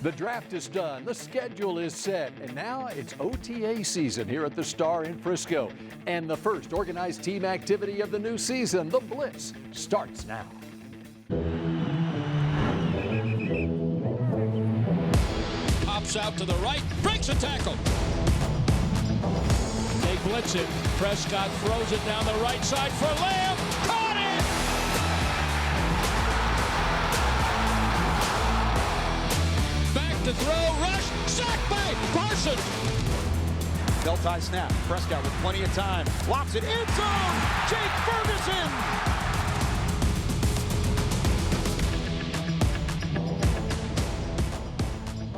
The draft is done, the schedule is set, and now it's OTA season here at the Star in Frisco. And the first organized team activity of the new season, the Blitz, starts now. Pops out to the right, breaks a tackle. They blitz it. Prescott throws it down the right side for Lamb. Caught it! Back to throw, rush, sacked by Parsons. Belt-tie snap. Prescott with plenty of time. Lobs it end zone. Jake Ferguson.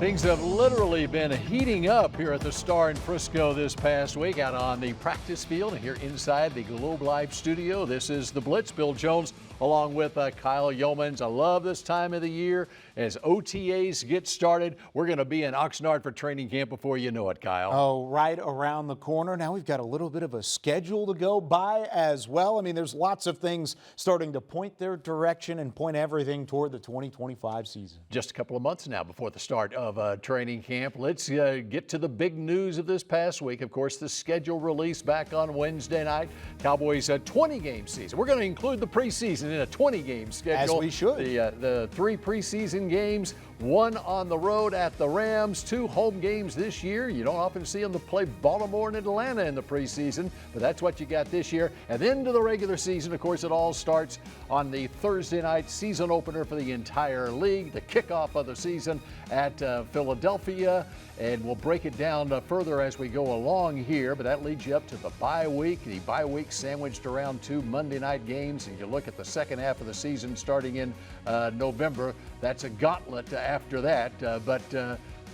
Things have literally been heating up here at the Star in Frisco this past week out on the practice field and here inside the Globe Life studio. This is the Blitz. Bill Jones along with Kyle Youmans. I love this time of the year as OTAs get started. We're going to be in Oxnard for training camp before you know it, Kyle. Oh, right around the corner. Now we've got a little bit of a schedule to go by as well. I mean, there's lots of things starting to point their direction and point everything toward the 2025 season. Just a couple of months now before the start of training camp. Let's get to the big news of this past week. Of course, the schedule released back on Wednesday night. Cowboys 20-game season. We're going to include the preseason in a 20-game schedule. As we should. The 3 preseason games, 1 on the road at the Rams, 2 home games this year. You don't often see them to play Baltimore and Atlanta in the preseason, but that's what you got this year. And then to the regular season, of course, it all starts on the Thursday night season opener for the entire league, the kickoff of the season at Philadelphia. And we'll break it down further as we go along here, but that leads you up to the bye week. The bye week sandwiched around 2 Monday night games, and you look at the second half of the season starting in November. That's a gauntlet after that, but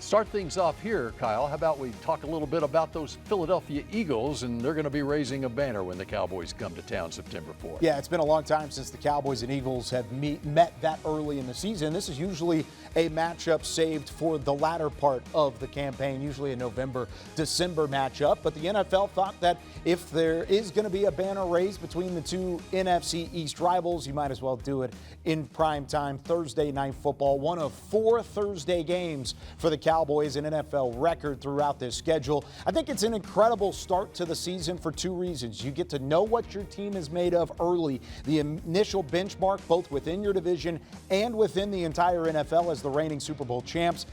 start things off here, Kyle. How about we talk a little bit about those Philadelphia Eagles, and they're going to be raising a banner when the Cowboys come to town September 4th. Yeah, it's been a long time since the Cowboys and Eagles have met that early in the season. This is usually a matchup saved for the latter part of the campaign, usually a November-December matchup. But the NFL thought that if there is going to be a banner raised between the two NFC East rivals, you might as well do it in prime time Thursday night football. One of 4 Thursday games for the Cowboys, an NFL record throughout this schedule. I think it's an incredible start to the season for 2 reasons. You get to know what your team is made of early, the initial benchmark both within your division and within the entire NFL as the reigning Super Bowl champs.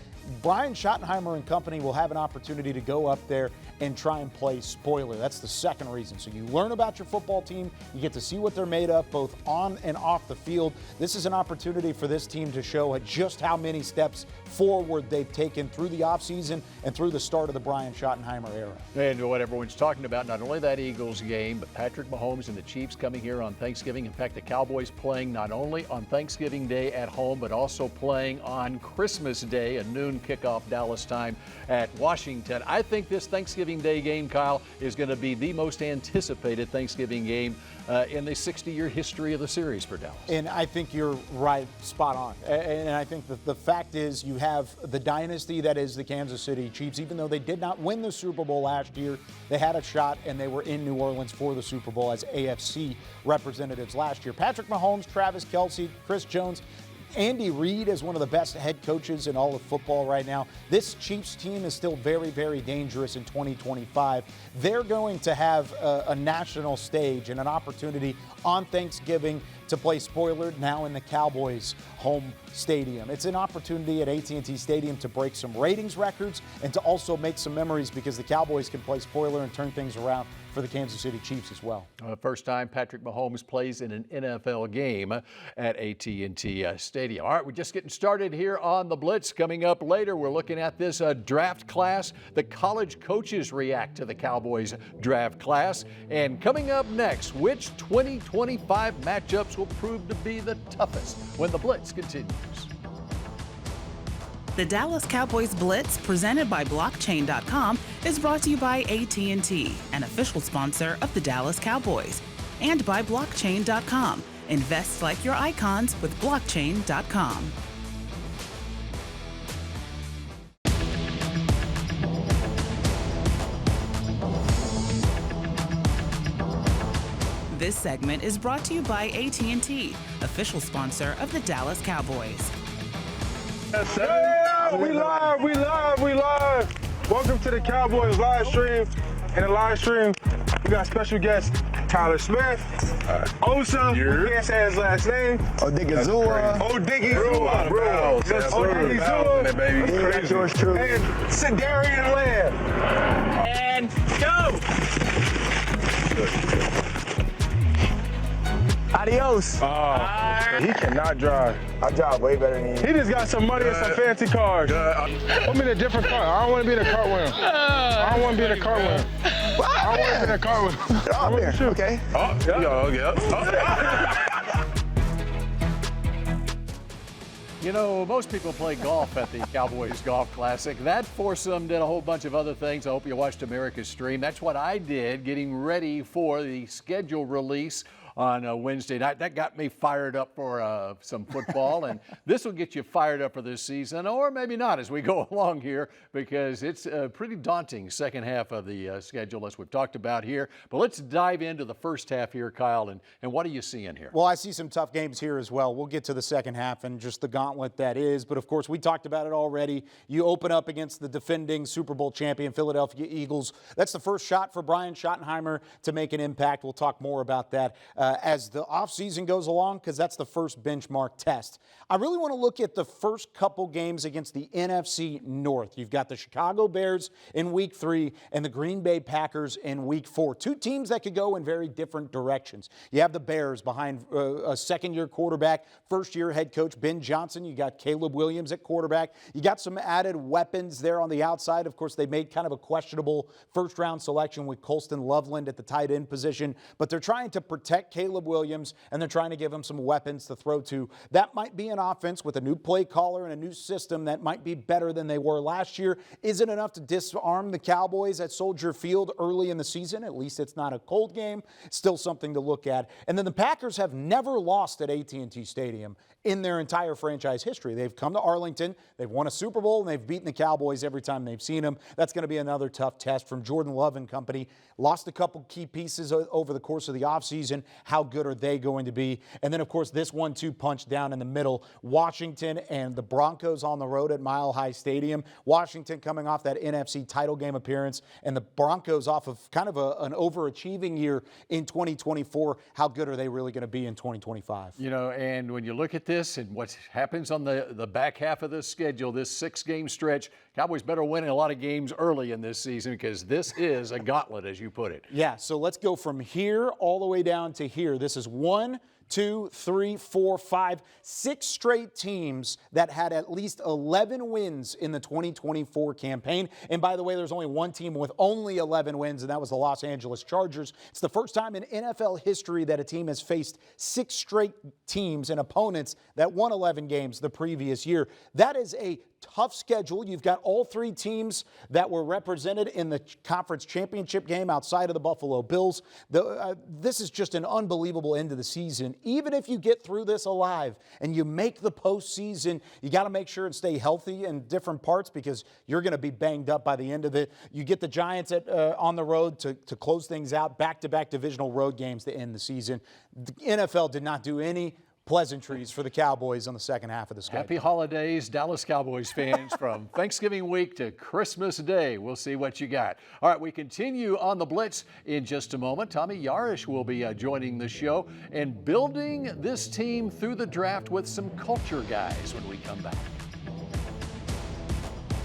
Brian Schottenheimer and company will have an opportunity to go up there and try and play spoiler. That's the second reason. So you learn about your football team. You get to see what they're made of both on and off the field. This is an opportunity for this team to show just how many steps forward they've taken through the offseason and through the start of the Brian Schottenheimer era. And what everyone's talking about, not only that Eagles game, but Patrick Mahomes and the Chiefs coming here on Thanksgiving. In fact, the Cowboys playing not only on Thanksgiving Day at home, but also playing on Christmas Day, a noon kickoff Dallas time at Washington. I think this Thanksgiving Day game, Kyle, is going to be the most anticipated Thanksgiving game in the 60-year history of the series for Dallas. And I think you're right, spot on. And I think that the fact is you have the dynasty that is the Kansas City Chiefs. Even though they did not win the Super Bowl last year, they had a shot and they were in New Orleans for the Super Bowl as AFC representatives last year. Patrick Mahomes, Travis Kelce, Chris Jones, Andy Reid is one of the best head coaches in all of football right now. This Chiefs team is still very, very dangerous in 2025. They're going to have a national stage and an opportunity on Thanksgiving to play spoiler now in the Cowboys' home stadium. It's an opportunity at AT&T Stadium to break some ratings records and to also make some memories because the Cowboys can play spoiler and turn things around for the Kansas City Chiefs as well. First time Patrick Mahomes plays in an NFL game at AT&T Stadium. All right, we're just getting started here on the Blitz. Coming up later, we're looking at this draft class. The college coaches react to the Cowboys draft class. And coming up next, which 2025 matchups will prove to be the toughest when the Blitz continues. The Dallas Cowboys Blitz, presented by Blockchain.com, is brought to you by AT&T, an official sponsor of the Dallas Cowboys, and by Blockchain.com. Invest like your icons with Blockchain.com. This segment is brought to you by AT&T, official sponsor of the Dallas Cowboys. Yes, sir. We live. Welcome to the Cowboys live stream. In the live stream, we got special guest Tyler Smith, Osa, who can't say his last name. Odigizua, bro. Odigizua, baby. And Sedarian Lamb. And go! Adios. He cannot drive. I drive way better than you. He just got some money and some fancy cars. Put me in a different car. I don't want to be in a cart with him. I don't want to be in a cart with him. I don't want to be in a cart with him. Up there. Okay. You know, most people play golf at the Cowboys Golf Classic. That foursome did a whole bunch of other things. I hope you watched America's stream. That's what I did, getting ready for the schedule release on Wednesday night. That got me fired up for some football, and this will get you fired up for this season, or maybe not as we go along here, because it's a pretty daunting second half of the schedule as we've talked about here. But let's dive into the first half here, Kyle, and what are you seeing here? Well, I see some tough games here as well. We'll get to the second half and just the gauntlet that is, but of course we talked about it already. You open up against the defending Super Bowl champion Philadelphia Eagles. That's the first shot for Brian Schottenheimer to make an impact. We'll talk more about that as the offseason goes along, because that's the first benchmark test. I really want to look at the first couple games against the NFC North. You've got the Chicago Bears in Week 3 and the Green Bay Packers in Week 4. Two teams that could go in very different directions. You have the Bears behind a second-year quarterback, first-year head coach Ben Johnson. You got Caleb Williams at quarterback. You got some added weapons there on the outside. Of course, they made kind of a questionable first-round selection with Colston Loveland at the tight end position, but they're trying to protect Caleb Williams, and they're trying to give him some weapons to throw to. That might be an offense with a new play caller and a new system that might be better than they were last year. Is it enough to disarm the Cowboys at Soldier Field early in the season? At least it's not a cold game. Still something to look at. And then the Packers have never lost at AT&T Stadium in their entire franchise history. They've come to Arlington, they've won a Super Bowl, and they've beaten the Cowboys every time they've seen them. That's going to be another tough test from Jordan Love and company. Lost a couple key pieces over the course of the offseason. How good are they going to be? And then, of course, this 1-2 punch down in the middle. Washington and the Broncos on the road at Mile High Stadium. Washington coming off that NFC title game appearance, and the Broncos off of kind of an overachieving year in 2024. How good are they really going to be in 2025? You know, and when you look at this and what happens on the back half of this schedule, this 6-game stretch, Cowboys better win a lot of games early in this season, because this is a gauntlet, as you put it. Yeah, so let's go from here all the way down to here. This is 1, 2, 3, 4, 5, 6 straight teams that had at least 11 wins in the 2024 campaign. And by the way, there's only one team with only 11 wins, and that was the Los Angeles Chargers. It's the first time in NFL history that a team has faced 6 straight teams and opponents that won 11 games the previous year. That is a tough schedule. You've got all 3 teams that were represented in the conference championship game outside of the Buffalo Bills. This is just an unbelievable end of the season. Even if you get through this alive and you make the postseason, you got to make sure and stay healthy in different parts, because you're going to be banged up by the end of it. You get the Giants on the road to close things out, back-to-back divisional road games to end the season. The NFL did not do any pleasantries for the Cowboys on the second half of the schedule. Happy holidays, Dallas Cowboys fans, from Thanksgiving week to Christmas Day. We'll see what you got. All right, we continue on the Blitz in just a moment. Tommy Yarish will be joining the show and building this team through the draft with some culture guys when we come back.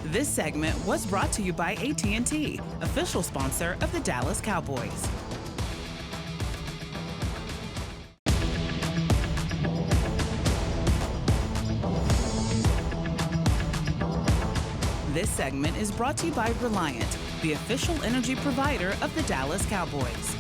This segment was brought to you by AT&T, official sponsor of the Dallas Cowboys. This segment is brought to you by Reliant, the official energy provider of the Dallas Cowboys.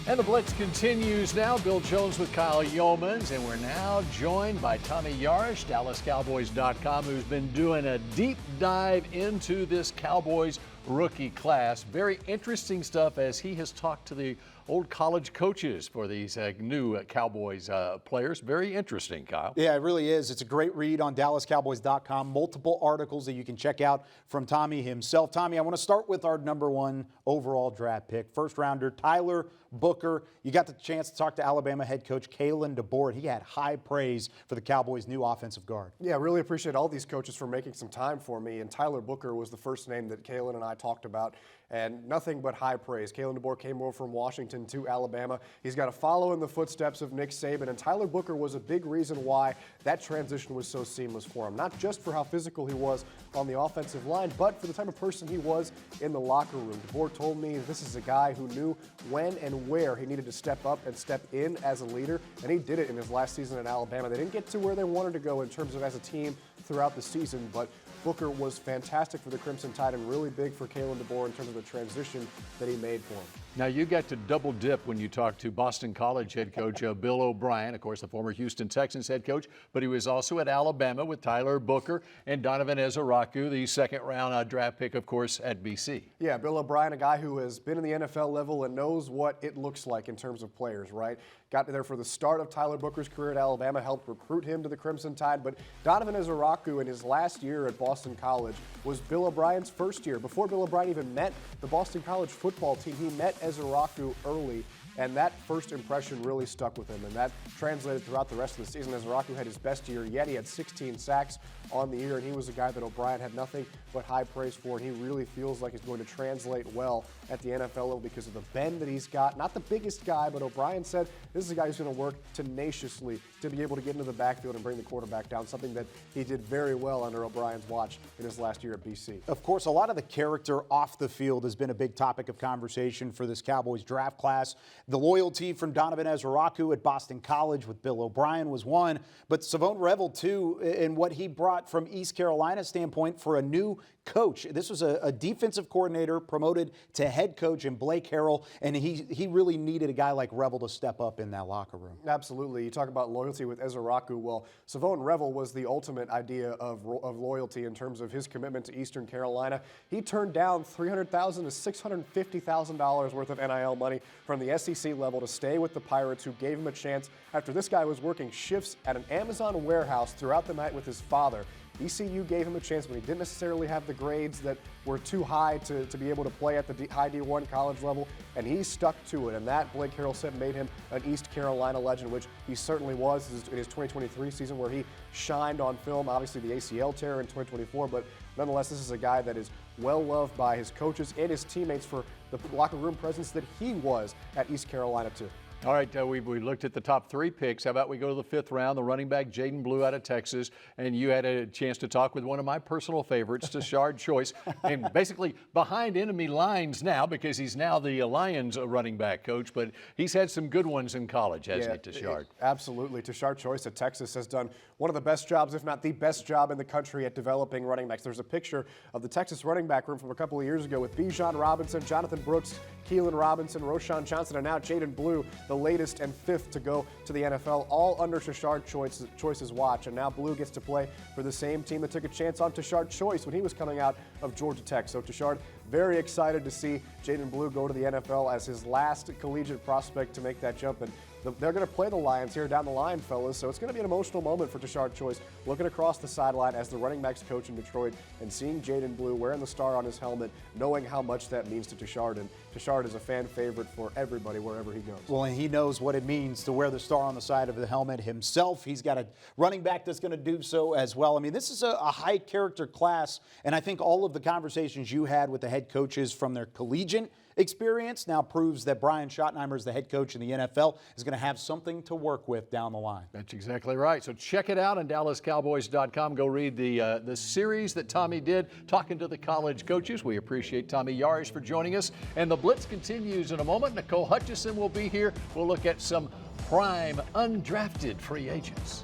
And the Blitz continues now. Bill Jones with Kyle Youmans, and we're now joined by Tommy Yarish, DallasCowboys.com, who's been doing a deep dive into this Cowboys rookie class. Very interesting stuff, as he has talked to the old college coaches for these new Cowboys players. Very interesting, Kyle. Yeah, it really is. It's a great read on DallasCowboys.com. Multiple articles that you can check out from Tommy himself. Tommy, I want to start with our number 1 overall draft pick, first rounder Tyler Booker. You got the chance to talk to Alabama head coach Kalen DeBoer. He had high praise for the Cowboys' new offensive guard. Yeah, I really appreciate all these coaches for making some time for me. And Tyler Booker was the first name that Kalen and I talked about, and nothing but high praise. Kalen DeBoer came over from Washington to Alabama. He's got to follow in the footsteps of Nick Saban, and Tyler Booker was a big reason why that transition was so seamless for him. Not just for how physical he was on the offensive line, but for the type of person he was in the locker room. DeBoer told me this is a guy who knew when and where he needed to step up and step in as a leader, and he did it in his last season at Alabama. They didn't get to where they wanted to go in terms of as a team throughout the season, but Booker was fantastic for the Crimson Tide and really big for Kalen DeBoer in terms of the transition that he made for him. Now, you got to double dip when you talked to Boston College head coach Bill O'Brien, of course, the former Houston Texans head coach, but he was also at Alabama with Tyler Booker and Donovan Ezaraku, the second-round draft pick, of course, at BC. Yeah, Bill O'Brien, a guy who has been in the NFL level and knows what it looks like in terms of players, right? Got there for the start of Tyler Booker's career at Alabama, helped recruit him to the Crimson Tide, but Donovan Ezaraku in his last year at Boston College was Bill O'Brien's first year. Before Bill O'Brien even met the Boston College football team, he met Ezaraku early, and that first impression really stuck with him, and that translated throughout the rest of the season. Ezaraku had his best year yet. He had 16 sacks on the year, and he was a guy that O'Brien had nothing but high praise for, and he really feels like he's going to translate well at the NFL level because of the bend that he's got. Not the biggest guy, but O'Brien said this is a guy who's going to work tenaciously to be able to get into the backfield and bring the quarterback down, something that he did very well under O'Brien's watch in his last year at BC. Of course, a lot of the character off the field has been a big topic of conversation for this Cowboys draft class. The loyalty from Donovan Ezaraku at Boston College with Bill O'Brien was one, but Savone Revel, too, in what he brought from East Carolina's standpoint for a new coach. This was a defensive coordinator promoted to head coach in Blake Harrell, and he really needed a guy like Revel to step up in that locker room. Absolutely. You talk about loyalty with Ezaraku. Well, Savone Revel was the ultimate idea of loyalty in terms of his commitment to Eastern Carolina. He turned down $300,000 to $650,000 worth of NIL money from the SEC level to stay with the Pirates, who gave him a chance after this guy was working shifts at an Amazon warehouse throughout the night with his father. ECU gave him a chance when he didn't necessarily have the grades that were too high to be able to play at the high D1 college level, and he stuck to it. And that, Blake Harrell said, made him an East Carolina legend, which he certainly was in his 2023 season, where he shined on film. Obviously the ACL tear in 2024, but nonetheless, this is a guy that is well loved by his coaches and his teammates for the locker room presence that he was at East Carolina too. All right, we looked at the top 3 picks. How about we go to the 5th round, the running back Jaden Blue out of Texas, and you had a chance to talk with one of my personal favorites, Tashard Choice, and basically behind enemy lines now because he's now the Lions running back coach, but he's had some good ones in college, hasn't he, Tashard? Absolutely. Tashard Choice at Texas has done one of the best jobs, if not the best job in the country at developing running backs. There's a picture of the Texas running back room from a couple of years ago with Bijan Robinson, Jonathan Brooks, Keelan Robinson, Roshan Johnson, and now Jaden Blue, the latest and 5th to go to the NFL, all under Tashard Choice's watch. And now Blue gets to play for the same team that took a chance on Tashard Choice when he was coming out of Georgia Tech. So Tashard, very excited to see Jaden Blue go to the NFL as his last collegiate prospect to make that jump. And they're going to play the Lions here down the line, fellas, so it's going to be an emotional moment for Tashard Choice, looking across the sideline as the running backs coach in Detroit and seeing Jaden Blue wearing the star on his helmet, knowing how much that means to Tashard. And Tashard is a fan favorite for everybody wherever he goes. Well, and he knows what it means to wear the star on the side of the helmet himself. He's got a running back that's going to do so as well. I mean, this is a high-character class, and I think all of the conversations you had with the head coaches from their collegiate experience now proves that Brian Schottenheimer, as the head coach in the NFL, is going to have something to work with down the line. That's exactly right. So check it out on DallasCowboys.com. Go read the series that Tommy did, talking to the college coaches. We appreciate Tommy Yarish for joining us. And the Blitz continues in a moment. Nicole Hutchison will be here. We'll look at some prime undrafted free agents.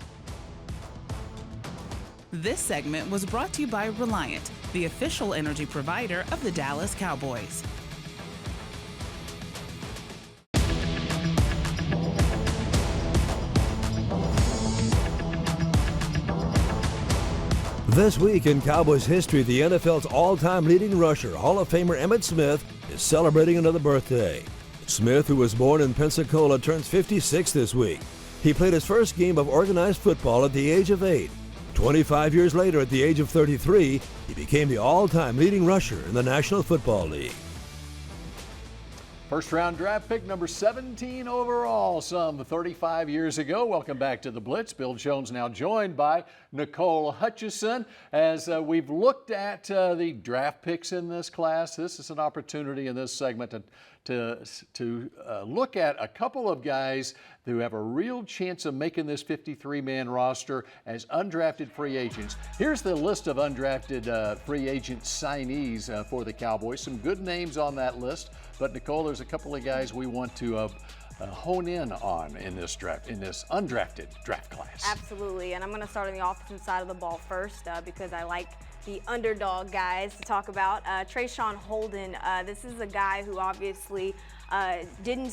This segment was brought to you by Reliant, the official energy provider of the Dallas Cowboys. This week in Cowboys history, the NFL's all-time leading rusher, Hall of Famer Emmitt Smith, is celebrating another birthday. Smith, who was born in Pensacola, turns 56 this week. He played his first game of organized football at the age of 8. 25 years later, at the age of 33, he became the all-time leading rusher in the National Football League. First round draft pick number 17 overall, some 35 years ago. Welcome back to the Blitz. Bill Jones now joined by Nicole Hutchison. As we've looked at the draft picks in this class, this is an opportunity in this segment to look at a couple of guys who have a real chance of making this 53-man roster as undrafted free agents. Here's the list of undrafted free agent signees for the Cowboys. Some good names on that list. But Nicole, there's a couple of guys we want to hone in on in this draft, in this undrafted draft class. Absolutely, and I'm going to start on the offensive side of the ball first because I like the underdog guys to talk about. Trayshawn Holden, this is a guy who obviously didn't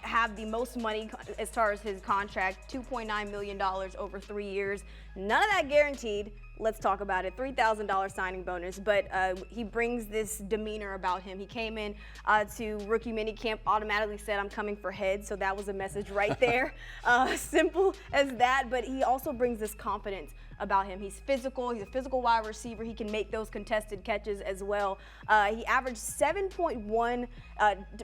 have the most money as far as his contract, $2.9 million over 3 years. None of that guaranteed. Let's talk about it. $3,000 signing bonus, but he brings this demeanor about him. He came in to rookie minicamp, automatically said, "I'm coming for heads," so that was a message right there. Simple as that, but he also brings this confidence about him. He's physical. He's a physical wide receiver. He can make those contested catches as well. He averaged 7.1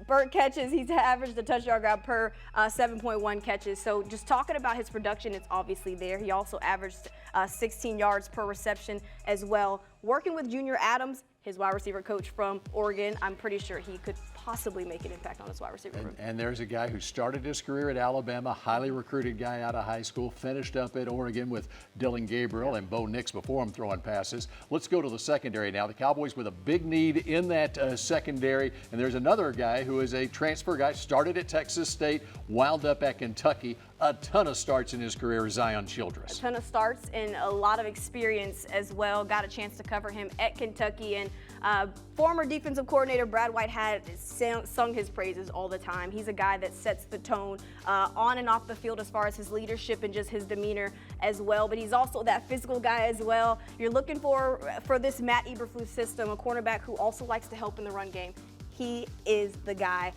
per catches. He's averaged a touchdown grab per 7.1 catches. So just talking about his production, it's obviously there. He also averaged 16 yards per reception as well. Working with Junior Adams, his wide receiver coach from Oregon, I'm pretty sure he could possibly make an impact on his wide receiver group. And there's a guy who started his career at Alabama, highly recruited guy out of high school, finished up at Oregon with Dylan Gabriel and Bo Nix before him throwing passes. Let's go to the secondary now. The Cowboys with a big need in that secondary. And there's another guy who is a transfer guy, started at Texas State, wound up at Kentucky. A ton of starts in his career, Zion Childress. A ton of starts and a lot of experience as well. Got a chance to cover him at Kentucky, and former defensive coordinator Brad White had sung his praises all the time. He's a guy that sets the tone on and off the field as far as his leadership and just his demeanor as well. But he's also that physical guy as well. You're looking for this Matt Eberflus system, a cornerback who also likes to help in the run game. He is the guy.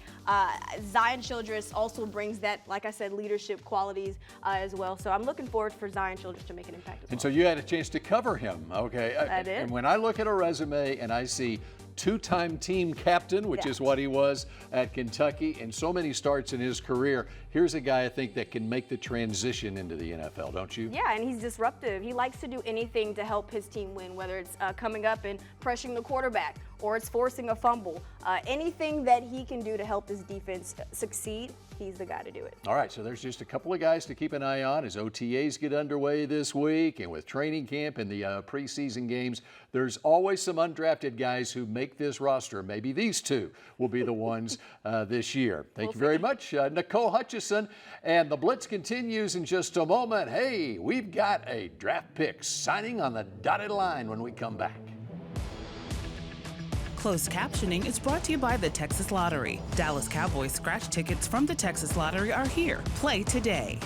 Zion Childress also brings that, like I said, leadership qualities as well. So I'm looking forward for Zion Childress to make an impact as well. And so you had a chance to cover him, okay? I did. And when I look at a resume and I see two-time team captain, which is what he was at Kentucky, and so many starts in his career, here's a guy I think that can make the transition into the NFL, don't you? Yeah, and he's disruptive. He likes to do anything to help his team win, whether it's coming up and pressuring the quarterback or it's forcing a fumble. Anything that he can do to help his defense succeed, he's the guy to do it. All right, so there's just a couple of guys to keep an eye on as OTAs get underway this week, and with training camp and the preseason games, there's always some undrafted guys who make this roster. Maybe these two will be the ones this year. Thank you very much, Nicole Hutchison. And the Blitz continues in just a moment. Hey, we've got a draft pick signing on the dotted line when we come back. Closed captioning is brought to you by the Texas Lottery. Dallas Cowboys scratch tickets from the Texas Lottery are here. Play today.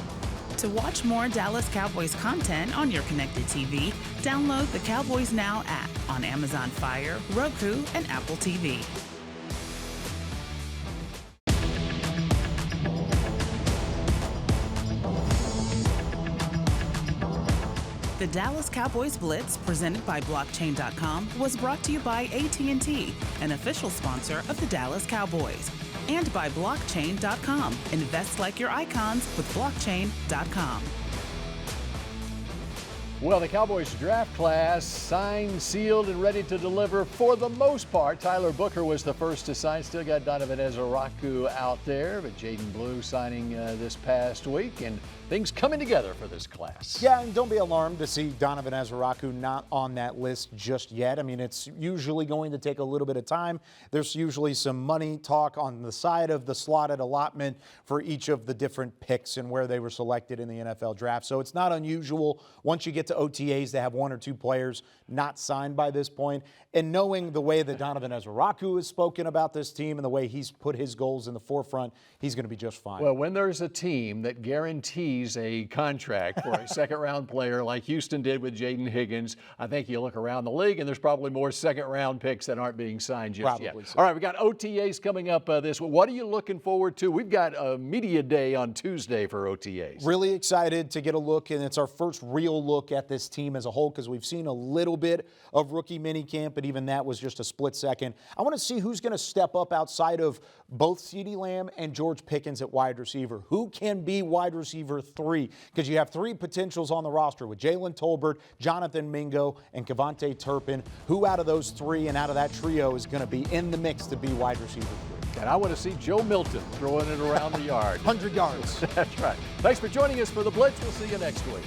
To watch more Dallas Cowboys content on your connected TV, download the Cowboys Now app on Amazon Fire, Roku, and Apple TV. The Dallas Cowboys Blitz, presented by Blockchain.com, was brought to you by AT&T, an official sponsor of the Dallas Cowboys, and by Blockchain.com. Invest like your icons with Blockchain.com. Well, the Cowboys draft class signed, sealed, and ready to deliver for the most part. Tyler Booker was the first to sign. Still got Donovan Ezeraku out there, but Jaden Blue signing this past week, and things coming together for this class. Yeah, and don't be alarmed to see Donovan Ezeraku not on that list just yet. I mean, it's usually going to take a little bit of time. There's usually some money talk on the side of the slotted allotment for each of the different picks and where they were selected in the NFL draft. So it's not unusual once you get get to OTAs, they have 1 or 2 players not signed by this point. And knowing the way that Donovan Ezeraku has spoken about this team and the way he's put his goals in the forefront, he's going to be just fine. Well, when there's a team that guarantees a contract for a second-round player like Houston did with Jaden Higgins, I think you look around the league and there's probably more second-round picks that aren't being signed just yet. So. All right, we got OTAs coming up this week. What are you looking forward to? We've got a media day on Tuesday for OTAs. Really excited to get a look, and it's our first real look at this team as a whole because we've seen a little bit of rookie minicamp, but even that was just a split second. I want to see who's going to step up outside of both CeeDee Lamb and George Pickens at wide receiver. Who can be wide receiver 3? Because you have 3 potentials on the roster with Jalen Tolbert, Jonathan Mingo, and Kevontae Turpin. Who out of those 3 and out of that trio is going to be in the mix to be wide receiver 3? And I want to see Joe Milton throwing it around the yard. 100 yards. That's right. Thanks for joining us for the Blitz. We'll see you next week.